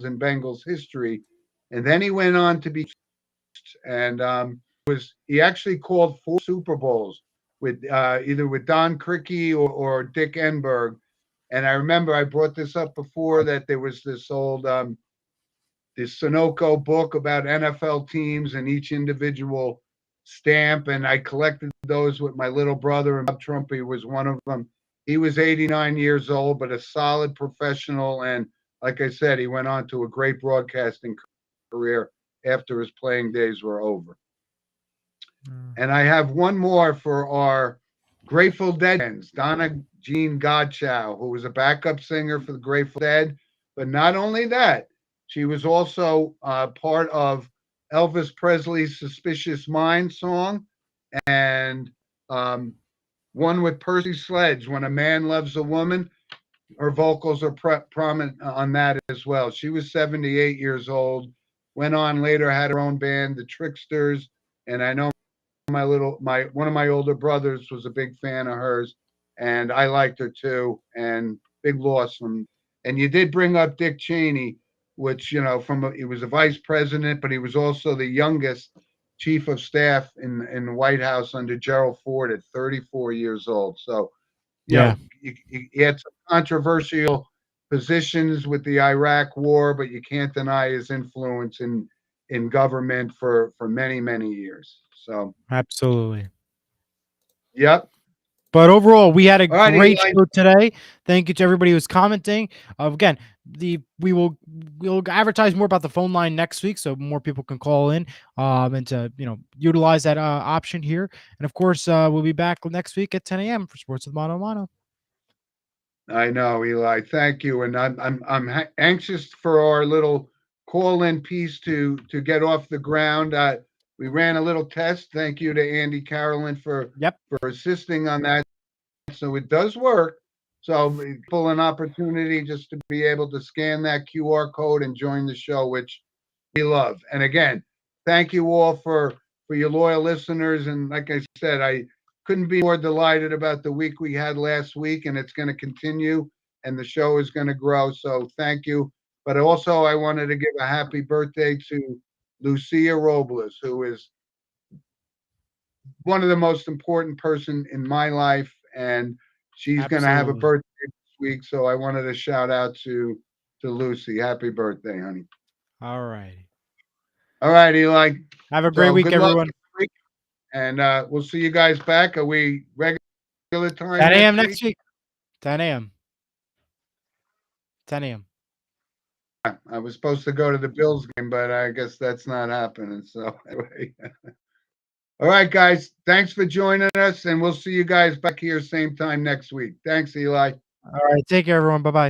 in Bengals history. And then he went on to be, and he actually called 4 Super Bowls with either with Don Criqui or Dick Enberg. And I remember I brought this up before that there was this old this Sunoco book about NFL teams and each individual stamp, and I collected those with my little brother, and Bob Trumpy was one of them. He was 89 years old, but a solid professional, and like I said, he went on to a great broadcasting career after his playing days were over. And I have one more for our Grateful Dead fans, Donna Jean Godchow, who was a backup singer for the Grateful Dead. But not only that, she was also part of Elvis Presley's Suspicious Mind song and one with Percy Sledge, When a Man Loves a Woman. Her vocals are prominent on that as well. She was 78 years old, went on later, had her own band, the Tricksters, and I know one of my older brothers was a big fan of hers, and I liked her too, and big loss from. And you did bring up Dick Cheney, which he was a vice president, but he was also the youngest chief of staff in the White House under Gerald Ford at 34 years old. So, he had some controversial positions with the Iraq War, but you can't deny his influence in government for many, many years. So absolutely. Yep. But overall, we had a great show today. Thank you to everybody who's commenting. Again, we'll advertise more about the phone line next week, so more people can call in and to utilize that option here. And of course, we'll be back next week at 10 a.m. for Sports with Mono. I know, Eli. Thank you, and I'm anxious for our little call-in piece to get off the ground. We ran a little test. Thank you to Andy Carolyn for assisting on that. So it does work. So people an opportunity just to be able to scan that QR code and join the show, which we love. And again, thank you all for your loyal listeners. And like I said, I couldn't be more delighted about the week we had last week, and it's going to continue, and the show is going to grow. So thank you. But also, I wanted to give a happy birthday to Lucia Robles, who is one of the most important person in my life, and she's going to have a birthday this week. So I wanted to shout out to Lucy. Happy birthday, honey. All right. All right, Eli. Have a great week, everyone. And we'll see you guys back. Are we regular time? 10 a.m. next week. 10 a.m. 10 a.m. I was supposed to go to the Bills game, but I guess that's not happening. So anyway. All right, guys. Thanks for joining us, and we'll see you guys back here same time next week. Thanks, Eli. All right. Take care, everyone. Bye bye.